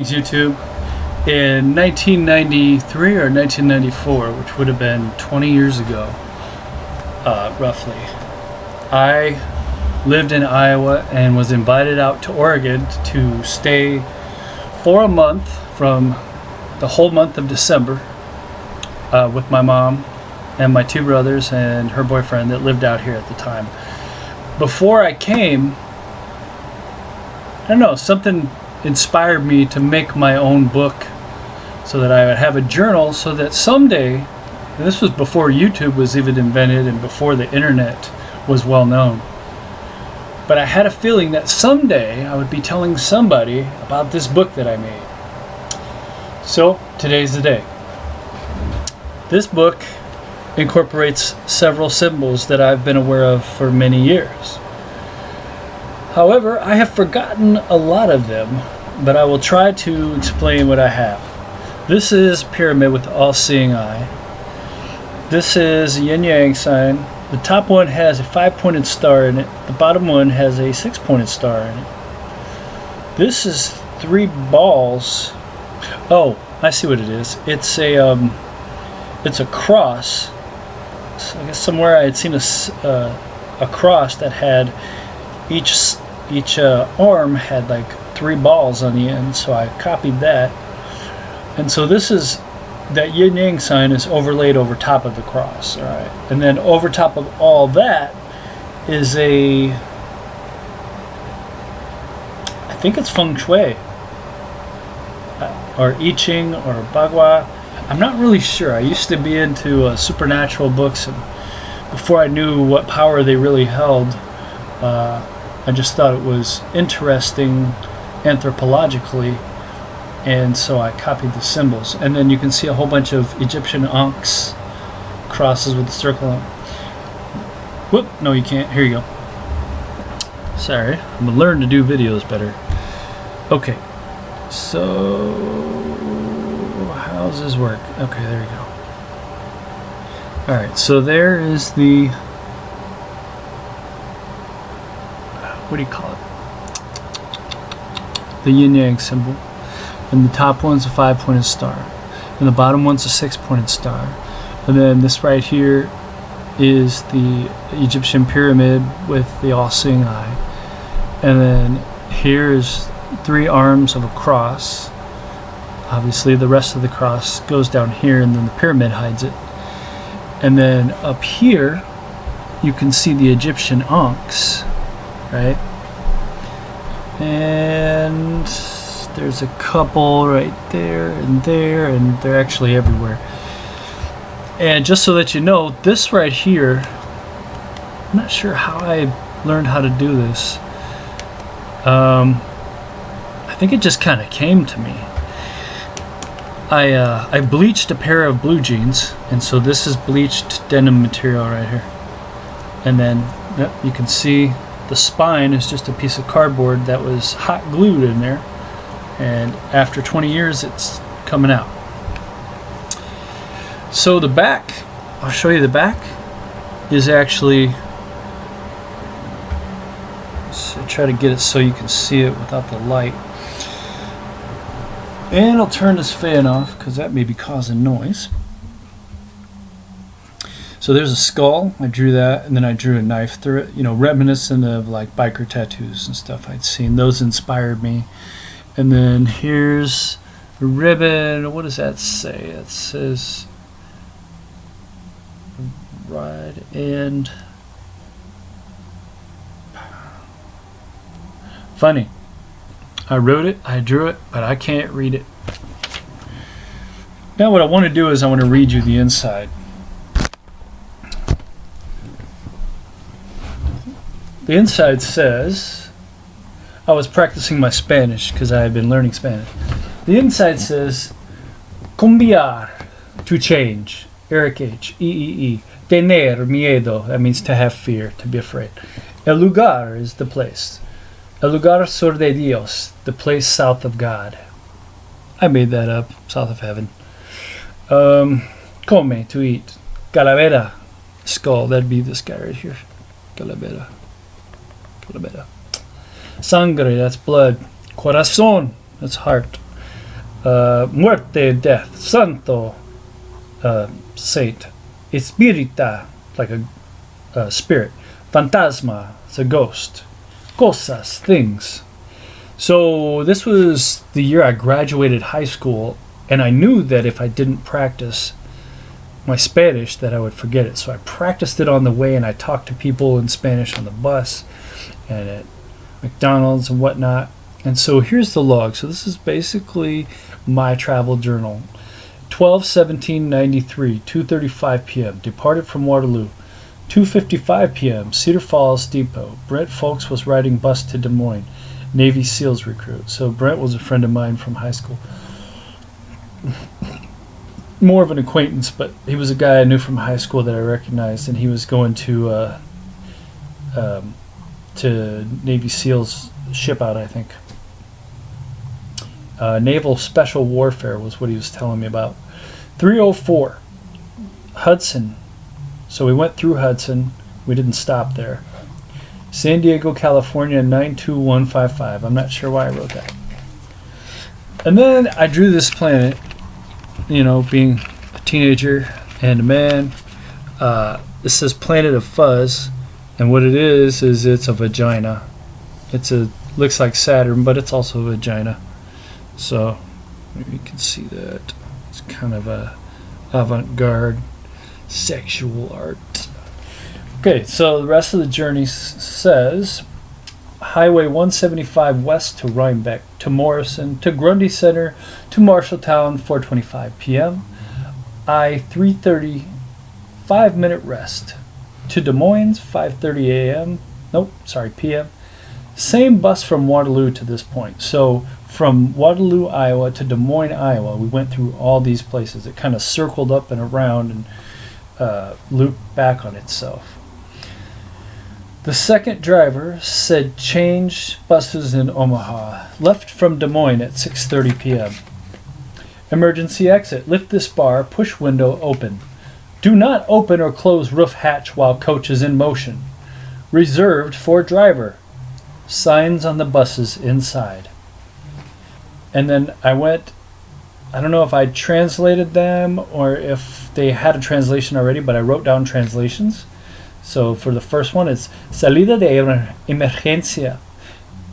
YouTube in 1993 or 1994, which would have been 20 years ago, roughly. I lived in Iowa and was invited out to Oregon to stay for a month from the whole month of December with my mom and my two brothers and her boyfriend that lived out here at the time. Before I came, I don't know, something inspired me to make my own book so that I would have a journal so that someday, and this was before YouTube was even invented and before the internet was well known, but I had a feeling that someday I would be telling somebody about this book that I made. So today's the day. This book incorporates several symbols that I've been aware of for many years. However, I have forgotten a lot of them, but I will try to explain what I have. This is pyramid with the all-seeing eye. This is a yin-yang sign. The top one has a 5-pointed star in it. The bottom one has a 6-pointed star in it. This is 3 balls. Oh, I see what it is. It's a cross. So I guess somewhere I had seen a cross that had each arm had like 3 balls on the end, so I copied that. And so this is, that yin yang sign is overlaid over top of the cross, all right? And then over top of all that is I think it's feng shui, or I Ching, or bagua. I'm not really sure. I used to be into supernatural books, and before I knew what power they really held, I just thought it was interesting anthropologically, and so I copied the symbols. And then you can see a whole bunch of Egyptian ankhs, crosses with a circle on. Whoop, no you can't. Here you go. Sorry, I'm gonna learn to do videos better. Okay, so how does this work? Okay, there we go. Alright, so there is the, what do you call it? The yin-yang symbol. And the top one's a 5-pointed star. And the bottom one's a 6-pointed star. And then this right here is the Egyptian pyramid with the all-seeing eye. And then here is 3 arms of a cross. Obviously the rest of the cross goes down here, and then the pyramid hides it. And then up here you can see the Egyptian ankhs, right? And there's a couple right there, and they're actually everywhere. And just so that you know, this right here, I'm not sure how I learned how to do this. I think it just kind of came to me. I bleached a pair of blue jeans, and so this is bleached denim material right here. And then you can see the spine is just a piece of cardboard that was hot glued in there, and after 20 years it's coming out. So the back, I'll show you the back, is actually, so try to get it so you can see it without the light. And I'll turn this fan off because that may be causing noise. So there's a skull, I drew that, and then I drew a knife through it, you know, reminiscent of like biker tattoos and stuff I'd seen. Those inspired me. And then here's a ribbon. What does that say? It says ride and funny. I wrote it, I drew it, but I can't read it. Now what I want to do is I want to read you the inside. The inside says, I was practicing my Spanish because I had been learning Spanish. The inside says, cambiar, to change. Eric H. E. Tener miedo, that means to have fear, to be afraid. El lugar is the place. El lugar sur de Dios, the place south of God. I made that up, south of heaven. Come, to eat. Calavera, skull, that'd be this guy right here. Calavera. Calavera. Sangre, that's blood. Corazón, that's heart. Muerte, death, santo, saint, espírita, like a spirit, fantasma, it's a ghost, cosas, things. So this was the year I graduated high school, and I knew that if I didn't practice my Spanish that I would forget it. So I practiced it on the way, and I talked to people in Spanish on the bus and at McDonald's and whatnot. And so here's the log. So this is basically my travel journal. 12/17/93, 2:35 p.m. Departed from Waterloo. 2:55 p.m. Cedar Falls Depot. Brent Folks was riding bus to Des Moines. Navy SEALs recruit. So Brent was a friend of mine from high school. More of an acquaintance, but he was a guy I knew from high school that I recognized, and he was going to Navy SEALs ship out, I think. Naval Special Warfare was what he was telling me about. 3:04, Hudson. So we went through Hudson. We didn't stop there. San Diego, California, 92155. I'm not sure why I wrote that. And then I drew this planet, being a teenager and a man. This says Planet of Fuzz, and what it is it's a vagina. Looks like Saturn, but it's also a vagina. So maybe you can see that. It's kind of a avant-garde sexual art. Okay, so the rest of the journey says Highway 175 west to Rhinebeck, to Morrison, to Grundy Center, to Marshalltown, 4:25 p.m. I-330, 5-minute rest. To Des Moines, 5:30 a.m. p.m. Same bus from Waterloo to this point. So from Waterloo, Iowa to Des Moines, Iowa, we went through all these places. It kind of circled up and around and looped back on itself. The second driver said change buses in Omaha. Left from Des Moines at 6:30 p.m. Emergency exit. Lift this bar. Push window open. Do not open or close roof hatch while coach is in motion. Reserved for driver. Signs on the buses inside. And then I don't know if I translated them or if they had a translation already, but I wrote down translations. So for the first one, it's salida de emergencia.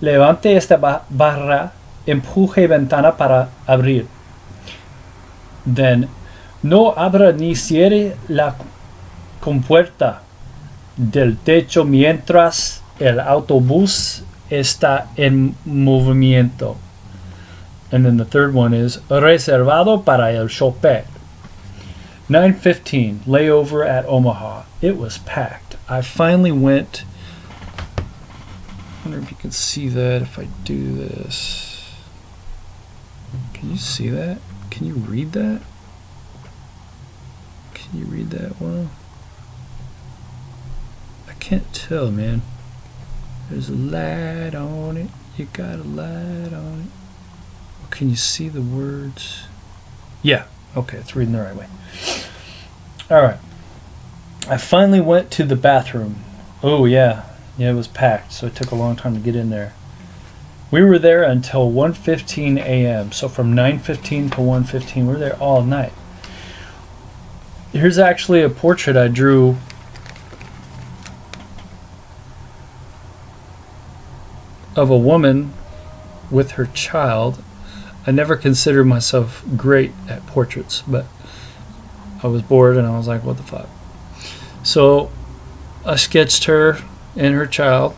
Levante esta barra, empuje ventana para abrir. Then, no abra ni cierre la compuerta del techo mientras el autobús está en movimiento. And then the third one is reservado para el chofer. 9:15, layover at Omaha. It was packed. I finally went. I wonder if you can see that if I do this. Can you see that? Can you read that? Can you read that well? I can't tell, man. There's a light on it. You got a light on it. Can you see the words? Yeah. Okay, it's reading the right way. All right. I finally went to the bathroom. Oh, yeah. Yeah, it was packed, so it took a long time to get in there. We were there until 1:15 a.m. So from 9:15 to 1:15, we were there all night. Here's actually a portrait I drew of a woman with her child. I never considered myself great at portraits, but I was bored and I was like, what the fuck? So I sketched her and her child,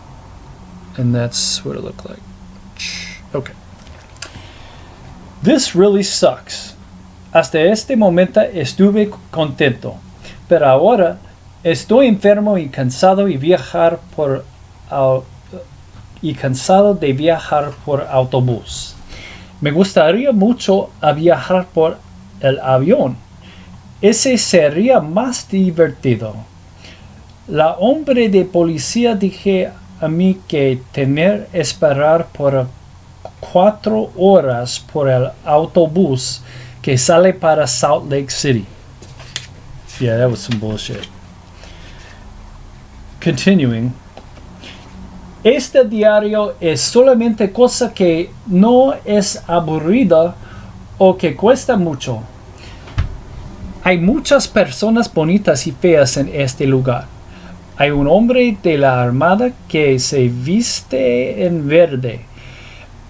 and that's what it looked like. Okay. This really sucks. Hasta este momento estuve contento, pero ahora estoy enfermo y cansado de viajar por autobús. Me gustaría mucho viajar por el avión. Ese sería más divertido. La hombre de policía dije a mí que tener esperar por 4 horas por el autobús que sale para Salt Lake City. Yeah, that was some bullshit. Continuing. Este diario es solamente cosa que no es aburrida o que cuesta mucho. Hay muchas personas bonitas y feas en este lugar. Hay un hombre de la armada que se viste en verde.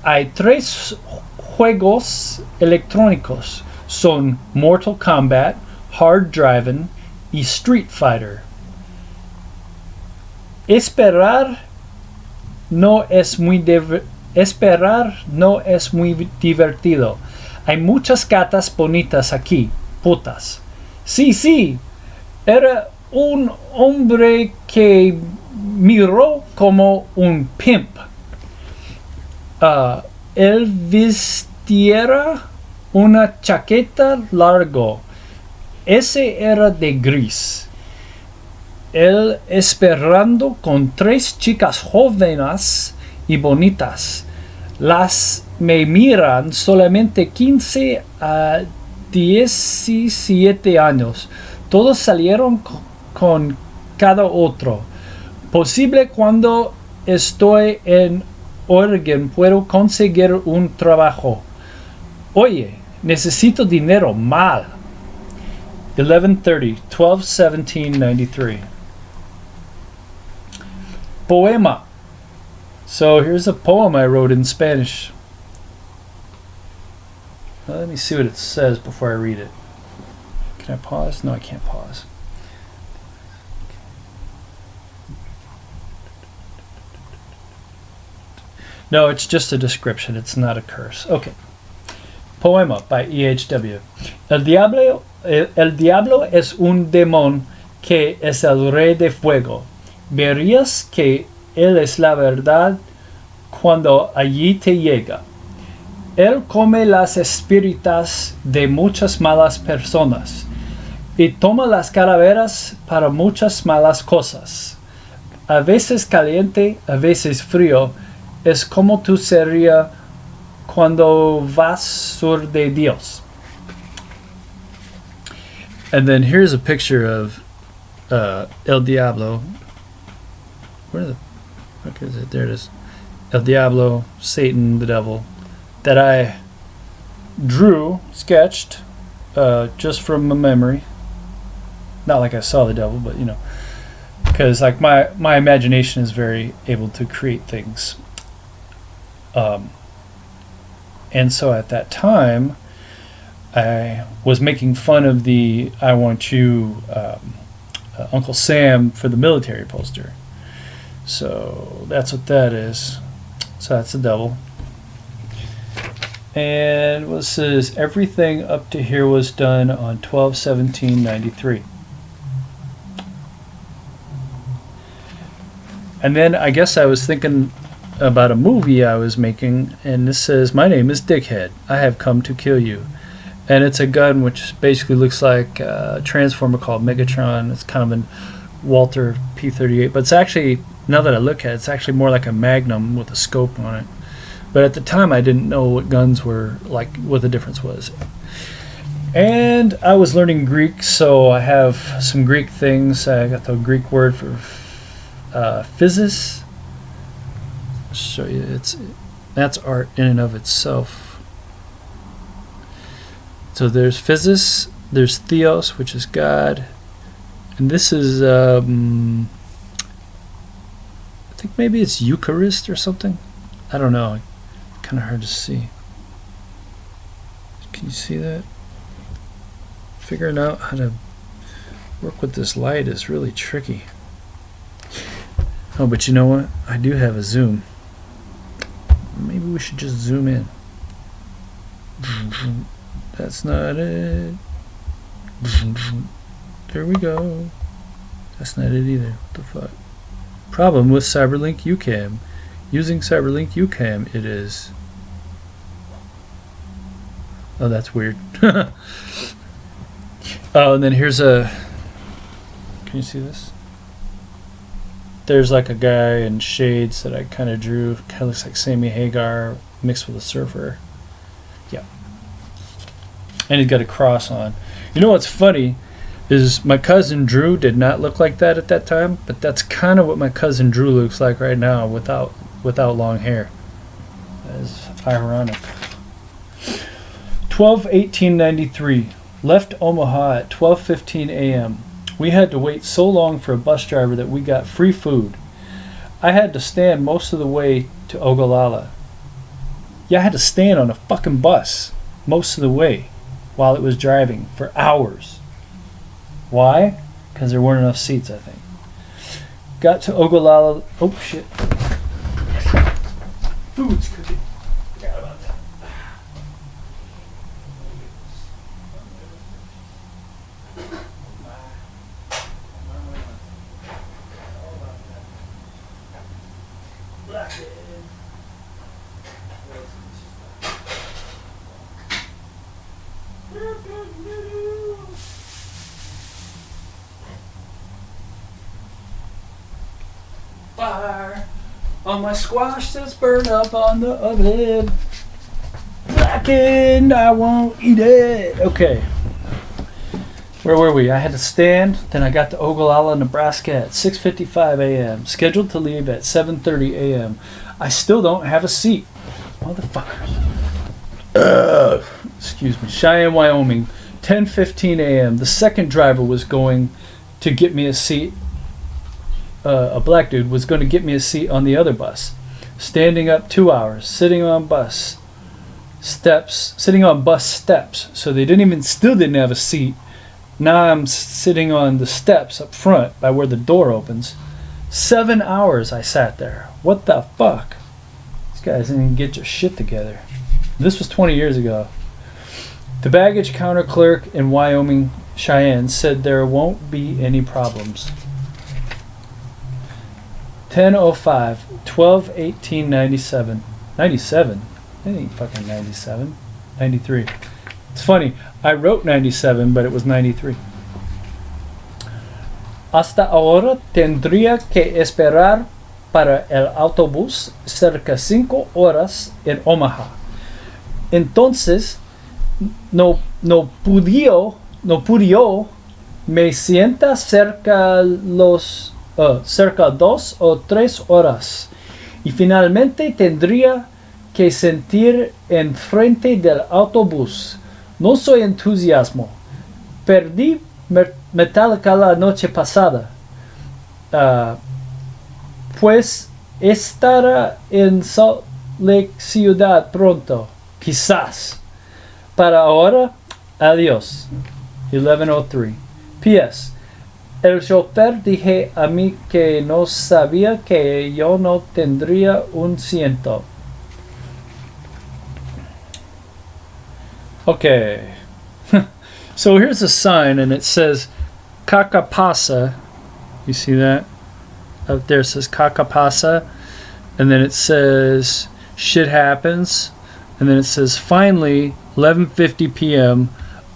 Hay 3 juegos electrónicos. Son Mortal Kombat, Hard Driving y Street Fighter. Esperar no es muy divertido. Hay muchas gatas bonitas aquí, putas. Sí, era un hombre que miró como un pimp. Él vistiera una chaqueta largo. Ese era de gris. Él esperando con 3 chicas jóvenes y bonitas. Las me miran solamente 15 a 17 años. Todos salieron con cada otro. Posible cuando estoy en Oregon puedo conseguir un trabajo. Oye, necesito dinero mal. 11:30, 12/17/93. Poema. So here's a poem I wrote in Spanish. Well, let me see what it says before I read it. Can I pause? No, I can't pause. No, it's just a description. It's not a curse. Okay. Poema by E.H.W. El diablo es un demonio que es el rey de fuego. Verías que él es la verdad cuando allí te llega. Él come las espíritus de muchas malas personas y toma las calaveras para muchas malas cosas. A veces caliente, a veces frío. Es como tú serías cuando vas sur de Dios. And then here's a picture of El Diablo. Where the fuck is it? There it is. El Diablo, Satan, the devil, that I drew, sketched, just from my memory. Not like I saw the devil, but you know, because like my imagination is very able to create things. And so at that time, I was making fun of the I Want You Uncle Sam for the military poster. So that's what that is. So that's the devil. And what says, everything up to here was done on 12/17/93. And then I guess I was thinking about a movie I was making, and this says, my name is Dickhead. I have come to kill you. And it's a gun which basically looks like a transformer called Megatron. It's kind of a Walter P-38, but it's actually, now that I look at it, it's actually more like a Magnum with a scope on it. But at the time I didn't know what guns were like, what the difference was. And I was learning Greek, so I have some Greek things. I got the Greek word for physis. I'll show you, that's art in and of itself. So there's physis, there's theos, which is God, and this is I think maybe it's Eucharist or something. I don't know. Kind of hard to see. Can you see that? Figuring out how to work with this light is really tricky. Oh, but you know what? I do have a zoom. Maybe we should just zoom in. That's not it. There we go. That's not it either. What the fuck? Problem with Cyberlink UCAM. Using Cyberlink UCAM, it is. Oh, that's weird. Oh, and then here's a. Can you see this? There's like a guy in shades that I kind of drew. Kind of looks like Sammy Hagar mixed with a surfer. Yeah. And he's got a cross on. You know what's funny is my cousin Drew did not look like that at that time, but that's kind of what my cousin Drew looks like right now without long hair. That is ironic. 12/18/93. Left Omaha at 12:15 a.m. We had to wait so long for a bus driver that we got free food. I had to stand most of the way to Ogallala. Yeah, I had to stand on a fucking bus most of the way while it was driving for hours. Why? Because there weren't enough seats, I think. Got to Ogallala. Oh, shit. Food's cooking. Forgot about that. Fire on my squash that's burned up on the oven. Blackened, I won't eat it. Okay. Where were we? I had to stand. Then I got to Ogallala, Nebraska at 6:55 a.m. Scheduled to leave at 7:30 a.m. I still don't have a seat. Motherfuckers. Excuse me. Cheyenne, Wyoming, 10:15 a.m. The second driver was going to get me a seat. A black dude was going to get me a seat on the other bus. Standing up 2 hours, sitting on bus steps, so they still didn't have a seat. Now I'm sitting on the steps up front by where the door opens. 7 hours I sat there. What the fuck? These guys didn't even get your shit together. This was 20 years ago. The baggage counter clerk in Wyoming, Cheyenne, said there won't be any problems. 10:05, 12/18/97. 97? It ain't fucking 97. 93. It's funny. I wrote 97, but it was 93. Hasta ahora tendría que esperar para el autobús cerca 5 horas en Omaha. Entonces, no pudió me sienta cerca 2 o 3 horas y finalmente tendría que sentir enfrente del autobús. No soy entusiasmo. Perdí Metallica la noche pasada. Pues estará en Salt Lake Ciudad pronto. Quizás. Para ahora, adiós. 11:03. P.S. El chofer dije a mí que no sabía que yo no tendría un ciento. Okay. So here's a sign and it says Kakapasa. You see that? Up there it says Kakapasa. And then it says shit happens. And then it says finally 11:50 p.m.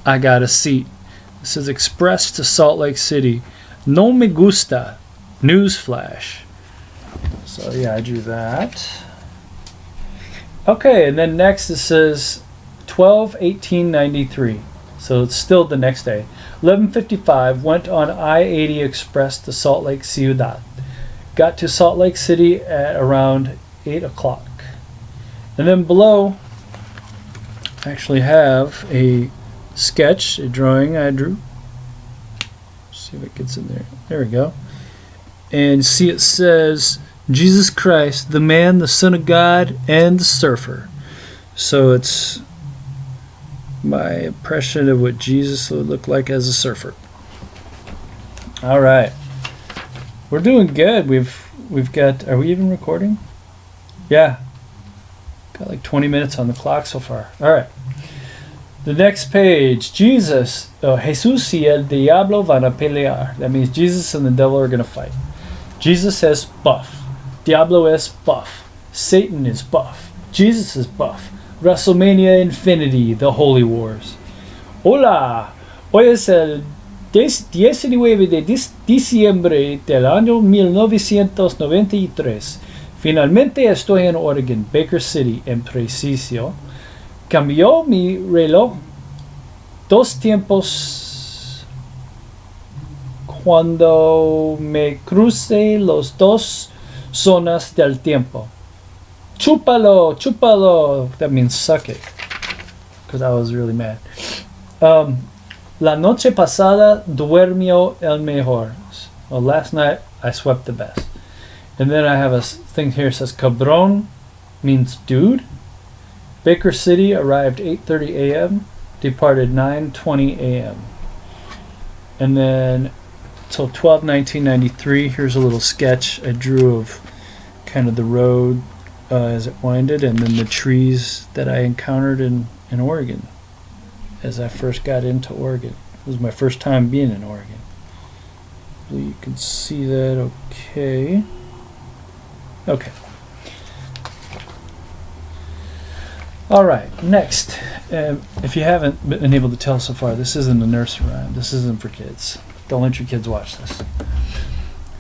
I got a seat. It says express to Salt Lake City. No me gusta. Newsflash. So yeah, I drew that. Okay, and then next it says 12/18/93. So it's still the next day. 11:55 went on I-80 Express to Salt Lake Ciudad. Got to Salt Lake City at around 8 o'clock. And then below, I actually have a sketch, a drawing I drew. See if it gets in there. There we go. And see it says Jesus Christ, the man, the Son of God, and the surfer. So it's my impression of what Jesus would look like as a surfer. All right. We're doing good. We've got, are we even recording? Yeah. Got like 20 minutes on the clock so far. All right. The next page, Jesus, Jesús y el diablo van a pelear. That means Jesus and the devil are going to fight. Jesus says buff. Diablo is buff. Satan is buff. Jesus is buff. WrestleMania Infinity, the Holy Wars. Hola, hoy es el 19 de diciembre del año 1993. Finalmente estoy en Oregon, Baker City, en preciso. Cambió mi reloj 2 tiempos cuando me crucé los 2 zonas del tiempo. Chúpalo, chúpalo. That means suck it. because I was really mad. La noche pasada duermió el mejor. Well, last night I slept the best. And then I have a thing here that says cabron means dude. Baker City arrived 8:30 a.m., departed 9:20 a.m. And then till 12/1993, here's a little sketch I drew of kind of the road as it winded, and then the trees that I encountered in Oregon as I first got into Oregon. It was my first time being in Oregon. You can see that okay. Okay. All right, next. If you haven't been able to tell so far, this isn't a nursery rhyme. This isn't for kids. Don't let your kids watch this.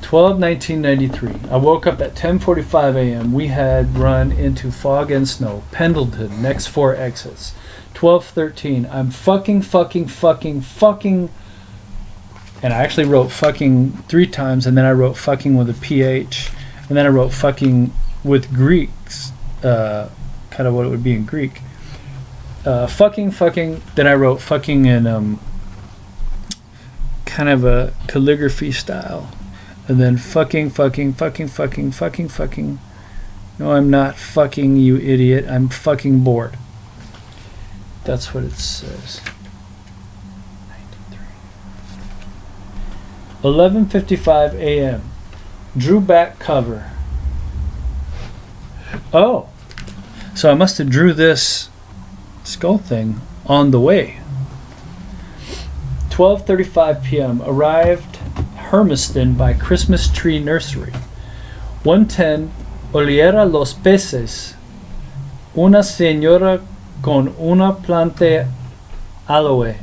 12/1993. I woke up at 10:45 a.m. We had run into fog and snow. Pendleton, next 4 exits. 12:13. I'm fucking. And I actually wrote fucking 3 times, and then I wrote fucking with a PH. And then I wrote fucking with Greeks. Kind of what it would be in Greek. Fucking. Then I wrote fucking in kind of a calligraphy style. And then fucking. No, I'm not fucking, you idiot. I'm fucking bored. That's what it says. 11:55 a.m. Drew back cover. Oh. So I must have drew this skull thing on the way. 12:35 p.m. Arrived Hermiston by Christmas Tree Nursery. 1:10 Oliera los peces. Una señora con una planta aloe.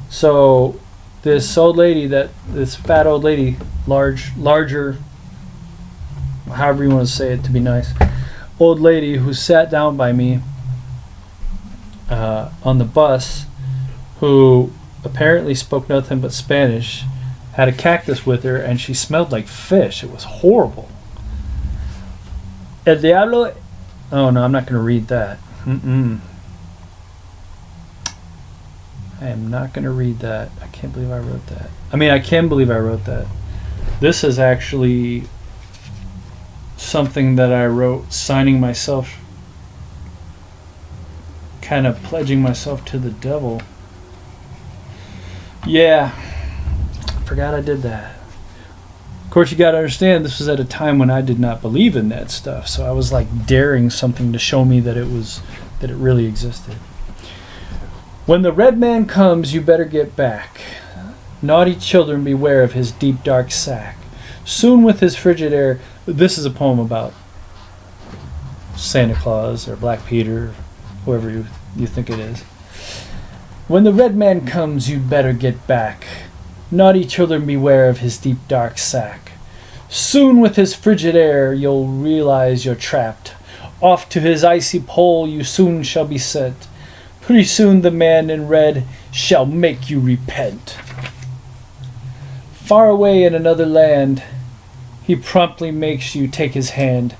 So this old lady, this fat old lady, larger, however you want to say it to be nice, old lady who sat down by me on the bus, who apparently spoke nothing but Spanish, had a cactus with her, and she smelled like fish. It was horrible. El Diablo. Oh no, I'm not going to read that. I am not going to read that. I can't believe I wrote that. I mean, I can believe I wrote that. This is actually something that I wrote, signing myself, kind of pledging myself to the devil. Yeah, forgot I did that. Of course, you got to understand, this was at a time when I did not believe in that stuff, so I was like daring something to show me that it really existed. When the red man comes, you better get back. Naughty children, beware of his deep dark sack. Soon with his frigid air. This is a poem about Santa Claus or Black Peter, whoever you think it is. When the red man comes, you'd better get back. Naughty children, beware of his deep dark sack. Soon with his frigid air, you'll realize you're trapped. Off to his icy pole you soon shall be sent. Pretty soon the man in red shall make you repent. Far away in another land, he promptly makes you take his hand.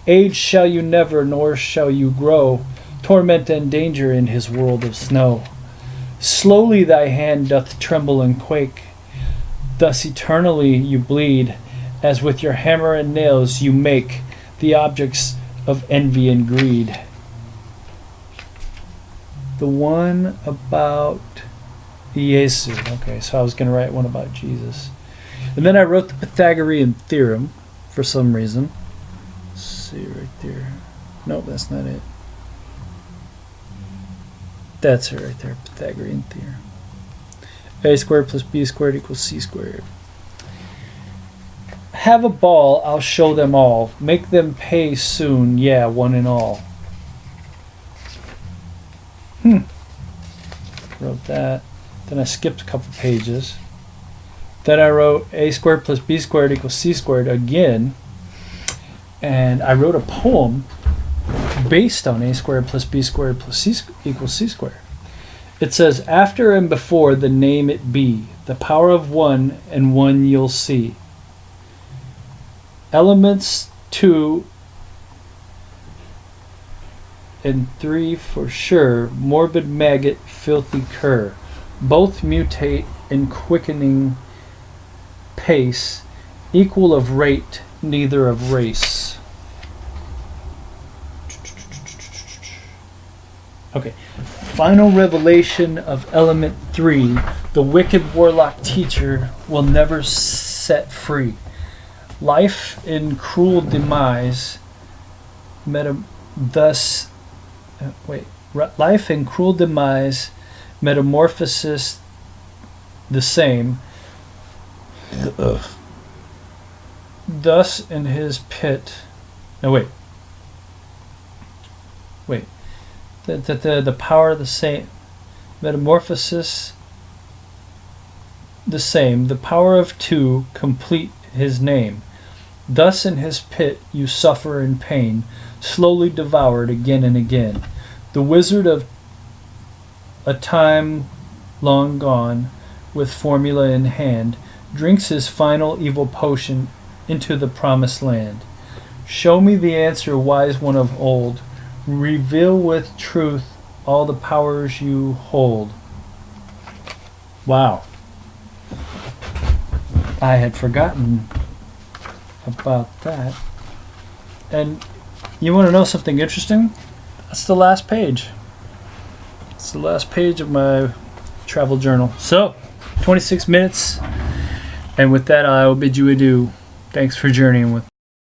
Age shall you never, nor shall you grow, torment and danger in his world of snow. Slowly thy hand doth tremble and quake. Thus eternally you bleed, as with your hammer and nails you make the objects of envy and greed. The one about Jesus. Okay, so I was going to write one about Jesus. And then I wrote the Pythagorean theorem for some reason. Let's see right there. Nope, that's not it. That's it right there, Pythagorean theorem. A squared plus b squared equals c squared. Have a ball, I'll show them all. Make them pay soon, yeah, one and all. Wrote that. Then I skipped a couple pages. Then I wrote a squared plus b squared equals c squared again. And I wrote a poem based on a squared plus b squared plus c equals c squared. It says, after and before the name it be, the power of one and one you'll see. Elements 2 and 3 for sure, morbid maggot, filthy cur. Both mutate in quickening pace, equal of rate, neither of race. Okay. Final revelation of element 3. The wicked warlock teacher will never set free. Life in cruel demise, life in cruel demise, metamorphosis the same. Thus in his pit. No, wait. The power of the same. Metamorphosis the same. The power of 2 complete his name. Thus in his pit you suffer in pain, slowly devoured again and again. The wizard of a time long gone, with formula in hand, drinks his final evil potion into the promised land. Show me the answer, wise one of old. Reveal with truth all the powers you hold. Wow. I had forgotten about that. And you want to know something interesting? That's the last page. It's the last page of my travel journal. So, 26 minutes. And with that, I will bid you adieu. Thanks for journeying with me.